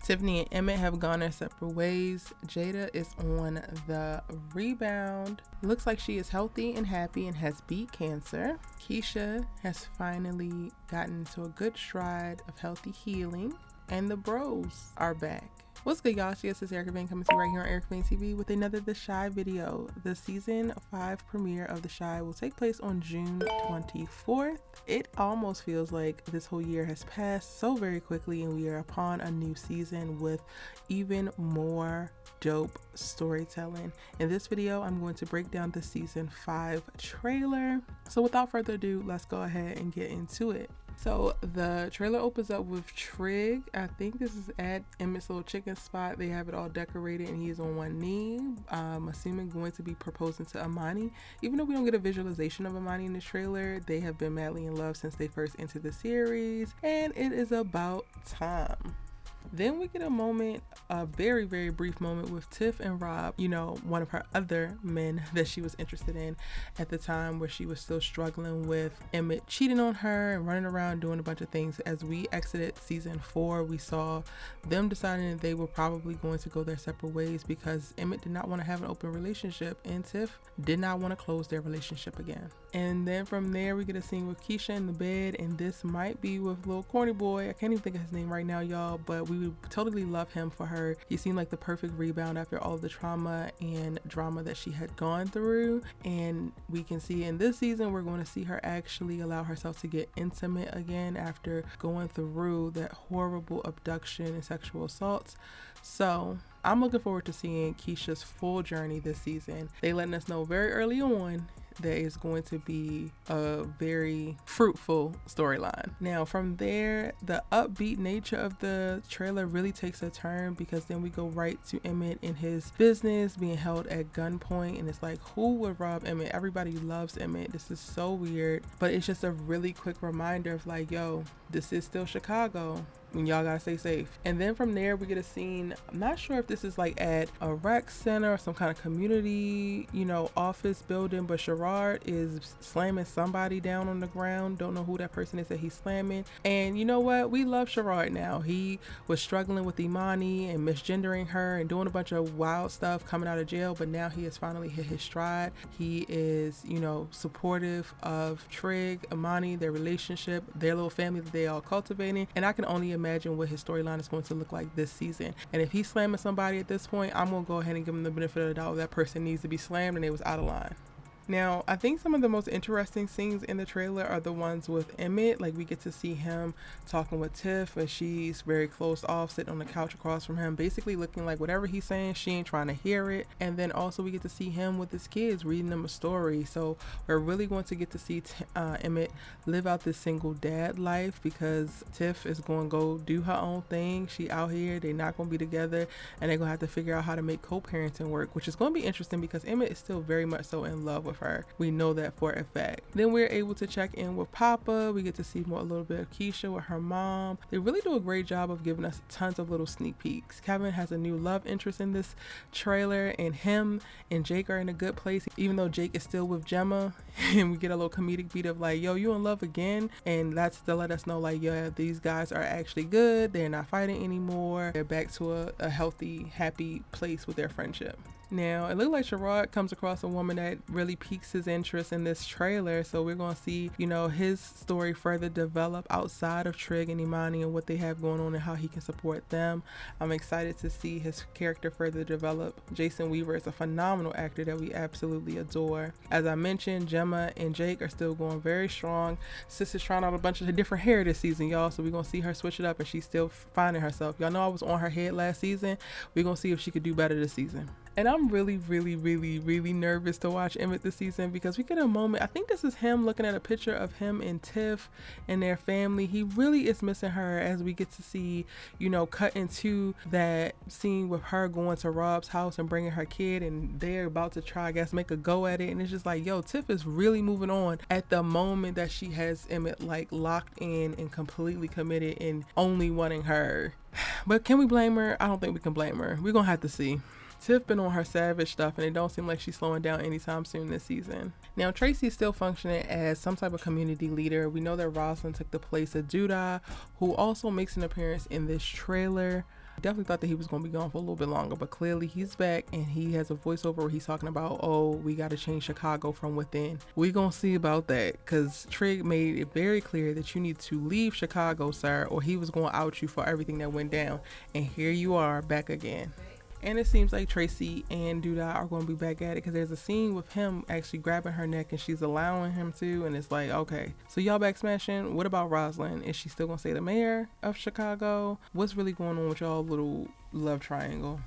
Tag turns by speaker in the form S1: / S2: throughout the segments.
S1: Tiffany and Emmett have gone their separate ways. Jada is on the rebound. Looks like she is healthy and happy and has beat cancer. Kiesha has finally gotten to a good stride of healthy healing. And the bros are back. What's good, y'all? This is Erica Van coming to you right here on Erica Van TV with another The Chi video. The season 5 premiere of The Chi will take place on June 24th. It almost feels like this whole year has passed so very quickly and we are upon a new season with even more dope storytelling. In this video, I'm going to break down the season 5 trailer. So without further ado, let's go ahead and get into it. So the trailer opens up with Trig. I think this is at Emmett's little chicken spot. They have it all decorated and he is on one knee. I'm assuming going to be proposing to Imani. Even though we don't get a visualization of Imani in the trailer, they have been madly in love since they first entered the series, and it is about time. Then we get a moment, a very, very brief moment with Tiff and Rob, you know, one of her other men that she was interested in at the time, where she was still struggling with Emmett cheating on her and running around doing a bunch of things. As we exited season 4, we saw them deciding that they were probably going to go their separate ways because Emmett did not want to have an open relationship and Tiff did not want to close their relationship again. And then from there, we get a scene with Kiesha in the bed, and this might be with little corny boy. I can't even think of his name right now, y'all, but we would totally love him for her. He seemed like the perfect rebound after all the trauma and drama that she had gone through. And we can see in this season, we're going to see her actually allow herself to get intimate again after going through that horrible abduction and sexual assaults. So I'm looking forward to seeing Kiesha's full journey this season. They letting us know very early on that is going to be a very fruitful storyline. Now from there, the upbeat nature of the trailer really takes a turn because then we go right to Emmett in his business being held at gunpoint, and it's like, who would rob Emmett? Everybody loves Emmett. This is so weird, but it's just a really quick reminder of like, yo, this is still Chicago. When y'all gotta stay safe. And then from there we get a scene, I'm not sure if this is like at a rec center or some kind of community, you know, office building, but Sherrod is slamming somebody down on the ground. Don't know who that person is that he's slamming. And you know what, we love Sherrod now. He was struggling with Imani and misgendering her and doing a bunch of wild stuff coming out of jail, but now he has finally hit his stride. He is, you know, supportive of Trig, Imani, their relationship, their little family that they all cultivating, and I can only imagine what his storyline is going to look like this season. And if he's slamming somebody at this point, I'm gonna go ahead and give him the benefit of the doubt. That person needs to be slammed and they was out of line. Now, I think some of the most interesting scenes in the trailer are the ones with Emmett. Like, we get to see him talking with Tiff, and she's very close off, sitting on the couch across from him, basically looking like whatever he's saying, she ain't trying to hear it. And then also we get to see him with his kids, reading them a story. So we're really going to get to see Emmett live out this single dad life, because Tiff is going to go do her own thing. She out here, they're not going to be together, and they're going to have to figure out how to make co-parenting work, which is going to be interesting because Emmett is still very much so in love with her. We know that for a fact. Then we're able to check in with Papa. We get to see a little bit of Kiesha with her mom. They really do a great job of giving us tons of little sneak peeks. Kevin has a new love interest in this trailer, and him and Jake are in a good place, even though Jake is still with Gemma. And we get a little comedic beat of like, yo, you in love again? And that's to let us know like, yeah, these guys are actually good. They're not fighting anymore. They're back to a healthy, happy place with their friendship. Now, it looks like Sherrod comes across a woman that really piques his interest in this trailer. So we're going to see, you know, his story further develop outside of Trig and Imani and what they have going on and how he can support them. I'm excited to see his character further develop. Jason Weaver is a phenomenal actor that we absolutely adore. As I mentioned, Gemma and Jake are still going very strong. Sis is trying out a bunch of different hair this season, y'all. So we're going to see her switch it up, and she's still finding herself. Y'all know I was on her head last season. We're going to see if she could do better this season. And I'm really nervous to watch Emmett this season because we get a moment. I think this is him looking at a picture of him and Tiff and their family. He really is missing her, as we get to see, you know, cut into that scene with her going to Rob's house and bringing her kid, and they're about to try, I guess, make a go at it. And it's just like, yo, Tiff is really moving on at the moment that she has Emmett like locked in and completely committed and only wanting her. But can we blame her? I don't think we can blame her. We're gonna have to see. Tiff been on her savage stuff, and it don't seem like she's slowing down anytime soon this season. Now, Tracy is still functioning as some type of community leader. We know that Rosalind took the place of Douda, who also makes an appearance in this trailer. Definitely thought that he was going to be gone for a little bit longer, but clearly he's back, and he has a voiceover where he's talking about, oh, we got to change Chicago from within. We gonna see about that, because Trig made it very clear that you need to leave Chicago, sir, or he was going to out you for everything that went down. And here you are back again. And it seems like Tracy and Douda are going to be back at it, because there's a scene with him actually grabbing her neck and she's allowing him to, and it's like, okay, so y'all back smashing. What about Rosalind? Is she still going to stay the mayor of Chicago? What's really going on with y'all little love triangle?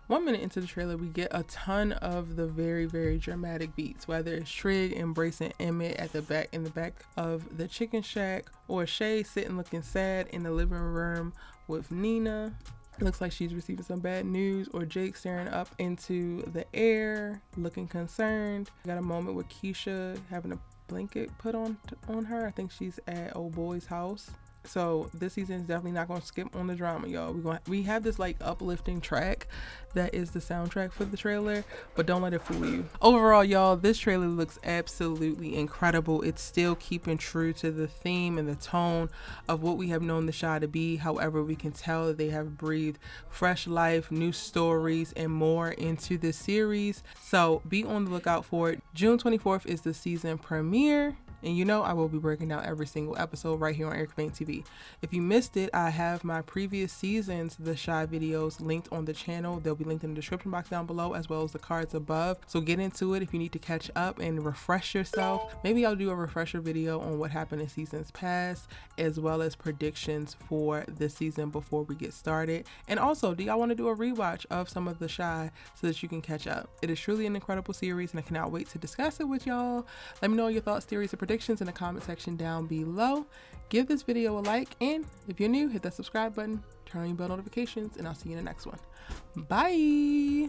S1: 1 minute into the trailer, we get a ton of the very, very dramatic beats, whether it's Trig embracing Emmett at the back, in the back of the chicken shack, or Shay sitting looking sad in the living room with Nina. Looks like she's receiving some bad news, or Jake staring up into the air looking concerned. Got a moment with Kiesha having a blanket put on her. I think she's at old boy's house. So this season is definitely not going to skip on the drama, y'all. We have this like uplifting track that is the soundtrack for the trailer, but don't let it fool you. Overall, y'all, this trailer looks absolutely incredible. It's still keeping true to the theme and the tone of what we have known the Chi to be. However, we can tell that they have breathed fresh life, new stories, and more into this series. So be on the lookout for it. June 24th is the season premiere. And you know I will be breaking down every single episode right here on Abercrumbie TV. If you missed it, I have my previous seasons, the Chi videos, linked on the channel. They'll be linked in the description box down below, as well as the cards above. So get into it if you need to catch up and refresh yourself. Maybe I'll do a refresher video on what happened in seasons past, as well as predictions for this season before we get started. And also, do y'all want to do a rewatch of some of the Chi so that you can catch up? It is truly an incredible series, and I cannot wait to discuss it with y'all. Let me know your thoughts, theories, and predictions in the comment section down below. Give this video a like, and if you're new, hit that subscribe button, turn on your bell notifications, and I'll see you in the next one. Bye.